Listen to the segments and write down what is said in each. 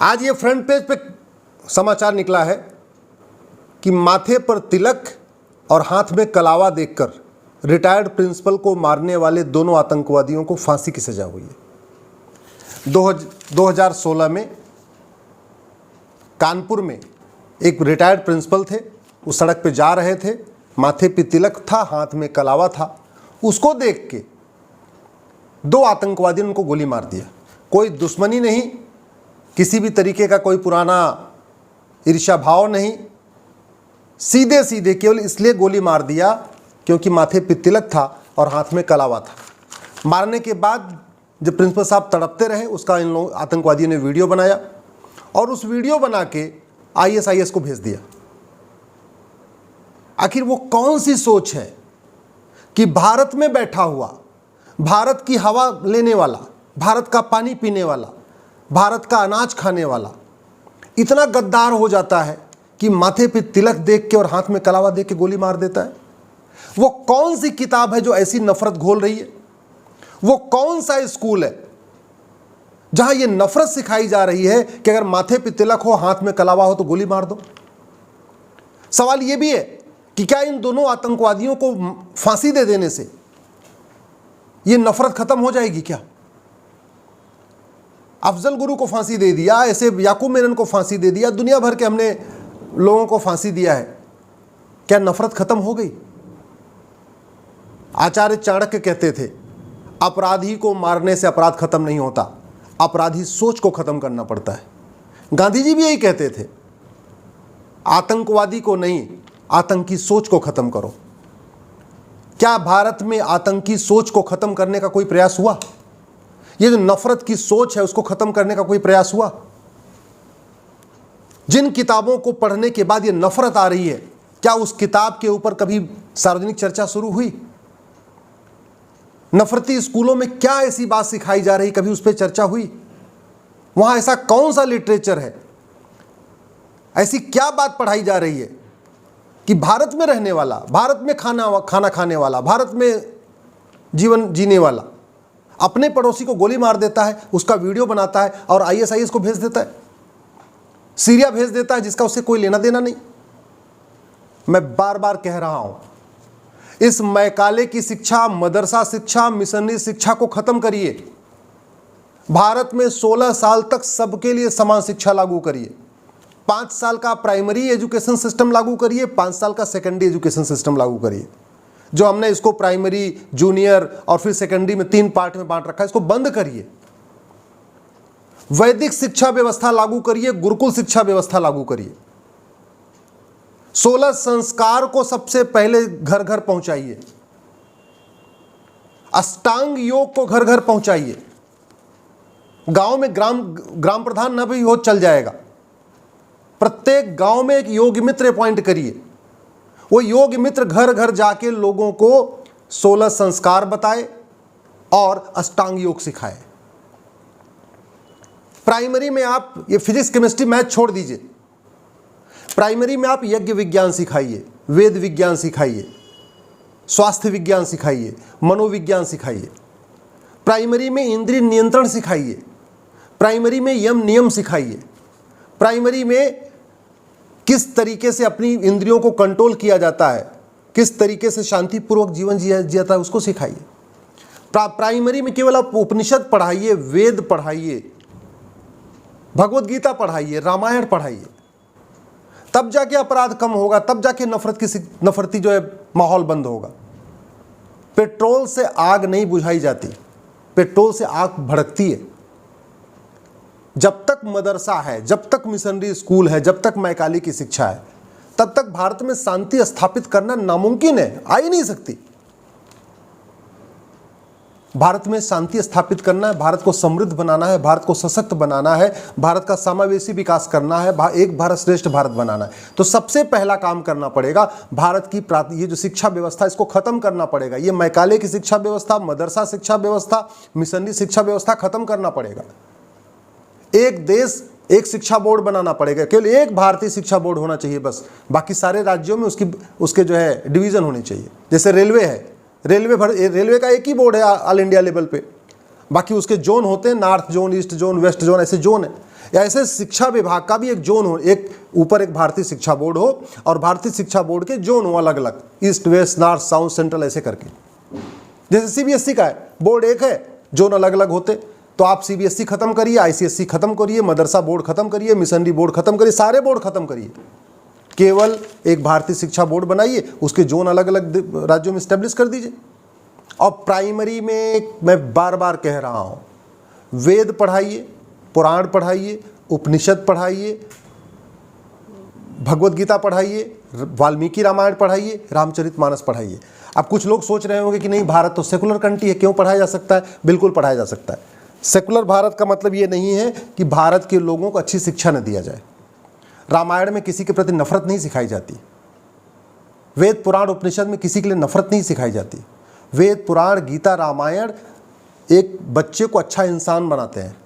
आज ये front page पे समाचार निकला है कि माथे पर तिलक और हाथ में कलावा देखकर रिटायर्ड प्रिंसिपल को मारने वाले दोनों आतंकवादियों को फांसी की सजा हुई है। 2016 में कानपुर में एक रिटायर्ड प्रिंसिपल थे, उस सड़क पे जा रहे थे, माथे पे तिलक था, हाथ में कलावा था। उसको देख के दो आतंकवादियों ने उनको गोली मार दिया। कोई दुश्मनी नहीं, किसी भी तरीके का कोई पुराना ईर्ष्या भाव नहीं, सीधे सीधे केवल इसलिए गोली मार दिया क्योंकि माथे पे तिलक था और हाथ में कलावा था। मारने के बाद जब प्रिंसिपल साहब तड़पते रहे, उसका इन लोग आतंकवादियों ने वीडियो बनाया और उस वीडियो बना के ISIS को भेज दिया। आखिर वो कौन सी सोच है कि भारत में बैठा हुआ, भारत की हवा लेने वाला, भारत का पानी पीने वाला, भारत का अनाज खाने वाला इतना गद्दार हो जाता है कि माथे पे तिलक देख के और हाथ में कलावा देख के गोली मार देता है। वो कौन सी किताब है जो ऐसी नफरत घोल रही है? वो कौन सा स्कूल है जहां ये नफरत सिखाई जा रही है कि अगर माथे पे तिलक हो, हाथ में कलावा हो तो गोली मार दो? सवाल यह भी है कि क्या इन दोनों आतंकवादियों को फांसी दे देने से ये नफरत खत्म हो जाएगी? क्या अफजल गुरु को फांसी दे दिया, ऐसे याकूब मेनन को फांसी दे दिया, दुनिया भर के हमने लोगों को फांसी दिया है, क्या नफरत खत्म हो गई? आचार्य चाणक्य कहते थे, अपराधी को मारने से अपराध खत्म नहीं होता, अपराधी सोच को खत्म करना पड़ता है। गांधी जी भी यही कहते थे, आतंकवादी को नहीं, आतंकी सोच को खत्म करो। क्या भारत में आतंकी सोच को खत्म करने का कोई प्रयास हुआ? ये जो नफरत की सोच है उसको खत्म करने का कोई प्रयास हुआ? जिन किताबों को पढ़ने के बाद ये नफरत आ रही है, क्या उस किताब के ऊपर कभी सार्वजनिक चर्चा शुरू हुई? नफरती स्कूलों में क्या ऐसी बात सिखाई जा रही, कभी उस पर चर्चा हुई? वहां ऐसा कौन सा लिटरेचर है, ऐसी क्या बात पढ़ाई जा रही है कि भारत में रहने वाला, भारत में खाना खाने वाला, भारत में जीवन जीने वाला अपने पड़ोसी को गोली मार देता है, उसका वीडियो बनाता है और ISIS को भेज देता है, सीरिया भेज देता है, जिसका उससे कोई लेना देना नहीं। मैं बार बार कह रहा हूं, इस मैकाले की शिक्षा, मदरसा शिक्षा, मिशनरी शिक्षा को खत्म करिए। भारत में 16 साल तक सबके लिए समान शिक्षा लागू करिए। 5 साल का प्राइमरी एजुकेशन सिस्टम लागू करिए, 5 साल का सेकेंडरी एजुकेशन सिस्टम लागू करिए। जो हमने इसको प्राइमरी, जूनियर और फिर सेकेंडरी में 3 पार्ट में बांट रखा है, इसको बंद करिए। वैदिक शिक्षा व्यवस्था लागू करिए, गुरुकुल शिक्षा व्यवस्था लागू करिए। 16 संस्कार को सबसे पहले घर घर पहुंचाइए। अष्टांग योग को घर घर पहुंचाइए। गांव में ग्राम प्रधान न भी हो चल जाएगा, प्रत्येक गांव में एक योग मित्र अपॉइंट करिए। वो योग मित्र घर घर जाके लोगों को 16 संस्कार बताए और अष्टांग योग सिखाए। प्राइमरी में आप ये फिजिक्स, केमिस्ट्री, मैथ छोड़ दीजिए, प्राइमरी में आप यज्ञ विज्ञान सिखाइए, वेद विज्ञान सिखाइए, स्वास्थ्य विज्ञान सिखाइए, मनोविज्ञान सिखाइए। प्राइमरी में इंद्रिय नियंत्रण सिखाइए, प्राइमरी में यम नियम सिखाइए, प्राइमरी में किस तरीके से अपनी इंद्रियों को कंट्रोल किया जाता है, किस तरीके से शांतिपूर्वक जीवन जिया जाता है, उसको सिखाइए। प्राइमरी में केवल आप उपनिषद पढ़ाइए, वेद पढ़ाइए, भगवत गीता पढ़ाइए, रामायण पढ़ाइए। तब जाके अपराध कम होगा, तब जाके नफरती जो है माहौल बंद होगा। पेट्रोल से आग नहीं बुझाई जाती, पेट्रोल से आग भड़कती है। जब तक मदरसा है, जब तक मिशनरी स्कूल है, जब तक मैकाले की शिक्षा है, तब तक भारत में शांति स्थापित करना नामुमकिन है, आ ही नहीं सकती। भारत में शांति स्थापित करना है, भारत को समृद्ध बनाना है, भारत को सशक्त बनाना है, भारत का समावेशी विकास करना है, एक भारत श्रेष्ठ भारत बनाना है, तो सबसे पहला काम करना पड़ेगा भारत की ये जो शिक्षा व्यवस्था, इसको खत्म करना पड़ेगा। ये मैकाले की शिक्षा व्यवस्था, मदरसा शिक्षा व्यवस्था, मिशनरी शिक्षा व्यवस्था खत्म करना पड़ेगा। एक देश एक शिक्षा बोर्ड बनाना पड़ेगा, केवल एक भारतीय शिक्षा बोर्ड होना चाहिए बस, बाकी सारे राज्यों में उसके जो है डिवीजन होने चाहिए। जैसे रेलवे है, रेलवे का एक ही बोर्ड है ऑल इंडिया लेवल पे, बाकी उसके जोन होते हैं, north zone, east zone, west zone, ऐसे जोन है। या ऐसे शिक्षा विभाग का भी एक जोन हो, एक ऊपर एक भारतीय शिक्षा बोर्ड हो और भारतीय शिक्षा बोर्ड के जोन हो अलग अलग, east west north south central, ऐसे करके। जैसे सीबीएसई का है, बोर्ड एक है, जोन अलग अलग होते। तो आप सीबीएसई खत्म करिए, आईसीएसई खत्म करिए, मदरसा बोर्ड खत्म करिए, मिशनरी बोर्ड खत्म करिए, सारे बोर्ड खत्म करिए, केवल एक भारतीय शिक्षा बोर्ड बनाइए, उसके जोन अलग अलग राज्यों में स्टैब्लिश कर दीजिए। और प्राइमरी में मैं बार बार कह रहा हूँ, वेद पढ़ाइए, पुराण पढ़ाइए, उपनिषद पढ़ाइए, भगवत गीता पढ़ाइए, वाल्मीकि रामायण पढ़ाइए, रामचरितमानस पढ़ाइए। अब कुछ लोग सोच रहे होंगे कि नहीं, भारत तो सेकुलर कंट्री है, क्यों पढ़ाया जा सकता है? बिल्कुल पढ़ाया जा सकता है। सेकुलर भारत का मतलब ये नहीं है कि भारत के लोगों को अच्छी शिक्षा न दिया जाए। रामायण में किसी के प्रति नफरत नहीं सिखाई जाती, वेद पुराण उपनिषद में किसी के लिए नफरत नहीं सिखाई जाती। वेद पुराण गीता रामायण एक बच्चे को अच्छा इंसान बनाते हैं।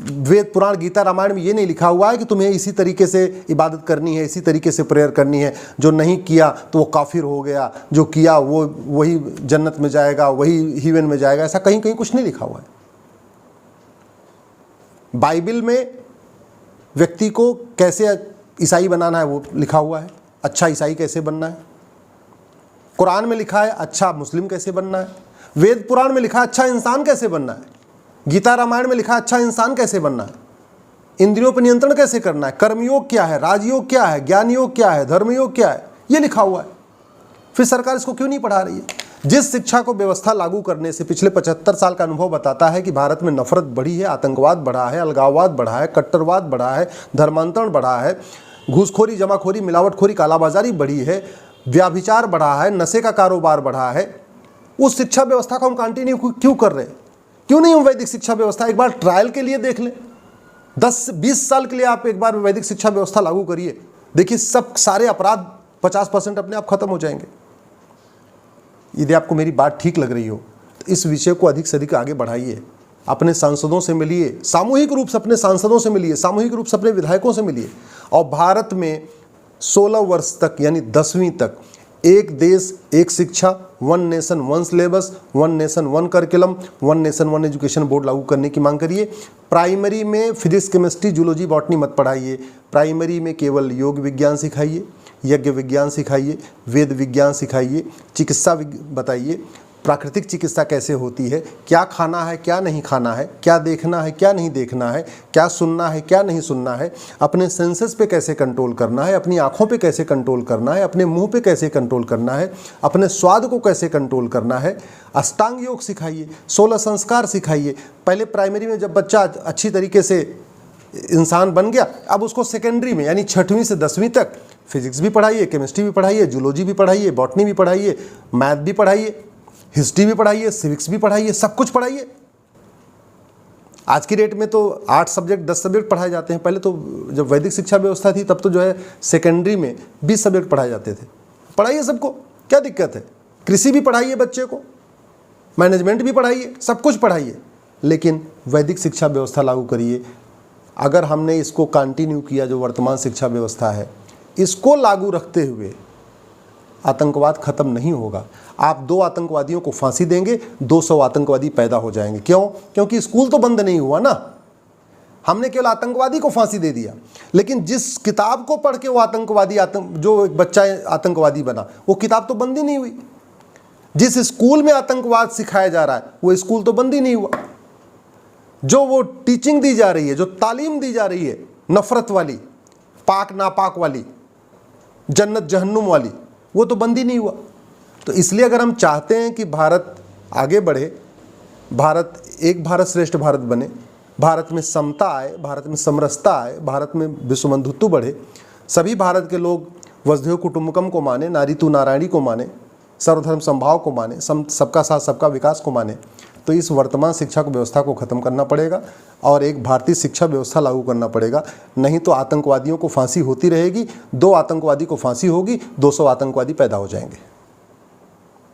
वेद पुराण गीता रामायण में ये नहीं लिखा हुआ है कि तुम्हें इसी तरीके से इबादत करनी है, इसी तरीके से प्रेयर करनी है, जो नहीं किया तो वो काफिर हो गया, जो किया वो वही जन्नत में जाएगा, वही हेवन में जाएगा, ऐसा कहीं कहीं कुछ नहीं लिखा हुआ है। बाइबल में व्यक्ति को कैसे ईसाई बनाना है वो लिखा हुआ है, अच्छा ईसाई कैसे बनना है। कुरान में लिखा है अच्छा मुस्लिम कैसे बनना है। वेद पुराण में लिखा है अच्छा इंसान कैसे बनना है। गीता रामायण में लिखा है अच्छा इंसान कैसे बनना है, इंद्रियों पर नियंत्रण कैसे करना है, कर्मयोग क्या है, राजयोग क्या है, ज्ञान योग क्या है, धर्मयोग क्या है, ये लिखा हुआ है। फिर सरकार इसको क्यों नहीं पढ़ा रही है? जिस शिक्षा को व्यवस्था लागू करने से पिछले 75 साल का अनुभव बताता है कि भारत में नफरत बढ़ी है, आतंकवाद बढ़ा है, अलगाववाद बढ़ा है, कट्टरवाद बढ़ा है, धर्मांतरण बढ़ा है, घूसखोरी, जमाखोरी, मिलावटखोरी, कालाबाजारी बढ़ी है, व्याभिचार बढ़ा है, नशे का कारोबार बढ़ा है, उस शिक्षा व्यवस्था को हम कंटिन्यू क्यों कर रहे हैं? क्यों नहीं हम वैदिक शिक्षा व्यवस्था एक बार ट्रायल के लिए देख लें? 10-20 साल के लिए आप एक बार वैदिक शिक्षा व्यवस्था लागू करिए, देखिए सब सारे अपराध 50% अपने आप खत्म हो जाएंगे। यदि आपको मेरी बात ठीक लग रही हो तो इस विषय को अधिक से अधिक आगे बढ़ाइए, अपने सांसदों से मिलिए, सामूहिक रूप से अपने सांसदों से मिलिए, सामूहिक रूप से अपने विधायकों से मिलिए। और भारत में 16 वर्ष तक यानी 10वीं तक एक देश एक शिक्षा, one nation one syllabus, one nation one curriculum, one nation one education board लागू करने की मांग करिए। प्राइमरी में फिजिक्स केमिस्ट्री जूलॉजी बॉटनी मत पढ़ाइए, प्राइमरी में केवल योग विज्ञान सिखाइए, यज्ञ विज्ञान सिखाइए, वेद विज्ञान सिखाइए, चिकित्सा बताइए, प्राकृतिक चिकित्सा कैसे होती है, क्या खाना है क्या नहीं खाना है, क्या देखना है क्या नहीं देखना है, क्या सुनना है क्या नहीं सुनना है, अपने सेंसेस पे कैसे कंट्रोल करना है, अपनी आँखों पे कैसे कंट्रोल करना है, अपने मुंह पे कैसे कंट्रोल करना है, अपने स्वाद को कैसे कंट्रोल करना है। अष्टांग योग सिखाइए, 16 संस्कार सिखाइए। पहले प्राइमरी में जब बच्चा अच्छी तरीके से इंसान बन गया, अब उसको सेकेंडरी में यानी 6वीं से 10वीं तक फिजिक्स भी पढ़ाइए, केमिस्ट्री भी पढ़ाइए, जूलॉजी भी पढ़ाइए, बॉटनी भी पढ़ाइए, मैथ भी पढ़ाइए, हिस्ट्री भी पढ़ाइए, सिविक्स भी पढ़ाइए, सब कुछ पढ़ाइए। आज की डेट में तो 8 सब्जेक्ट 10 सब्जेक्ट पढ़ाए जाते हैं। पहले तो जब वैदिक शिक्षा व्यवस्था थी तब तो जो है सेकेंडरी में 20 सब्जेक्ट पढ़ाए जाते थे। पढ़ाइए सबको, क्या दिक्कत है? कृषि भी पढ़ाइए बच्चे को, मैनेजमेंट भी पढ़ाइए, सब कुछ पढ़ाइए, लेकिन वैदिक शिक्षा व्यवस्था लागू करिए। अगर हमने इसको कंटिन्यू किया, जो वर्तमान शिक्षा व्यवस्था है इसको लागू रखते हुए, आतंकवाद खत्म नहीं होगा। आप 2 आतंकवादियों को फांसी देंगे, 200 आतंकवादी पैदा हो जाएंगे। क्यों? क्योंकि स्कूल तो बंद नहीं हुआ ना, हमने केवल आतंकवादी को फांसी दे दिया। लेकिन जिस किताब को पढ़ के वो आतंकवादी जो एक बच्चा आतंकवादी बना, वो किताब तो बंद ही नहीं हुई। जिस स्कूल में आतंकवाद सिखाया जा रहा है वो स्कूल तो बंद ही नहीं हुआ। जो वो टीचिंग दी जा रही है, जो तालीम दी जा रही है नफरत वाली, पाक नापाक वाली, जन्नत जहन्नुम वाली, वो तो बंद ही नहीं हुआ। तो इसलिए अगर हम चाहते हैं कि भारत आगे बढ़े, भारत एक भारत श्रेष्ठ भारत बने, भारत में समता आए, भारत में समरसता आए, भारत में विश्व बंधुत्व बढ़े, सभी भारत के लोग वसुधैव कुटुंबकम को माने, नारी तू नारायणी को माने, सर्वधर्म समभाव को माने, सबका साथ सबका विकास को माने, तो इस वर्तमान शिक्षा को व्यवस्था को ख़त्म करना पड़ेगा और एक भारतीय शिक्षा व्यवस्था लागू करना पड़ेगा। नहीं तो आतंकवादियों को फांसी होती रहेगी, 2 आतंकवादी को फांसी होगी, 200 आतंकवादी पैदा हो जाएंगे।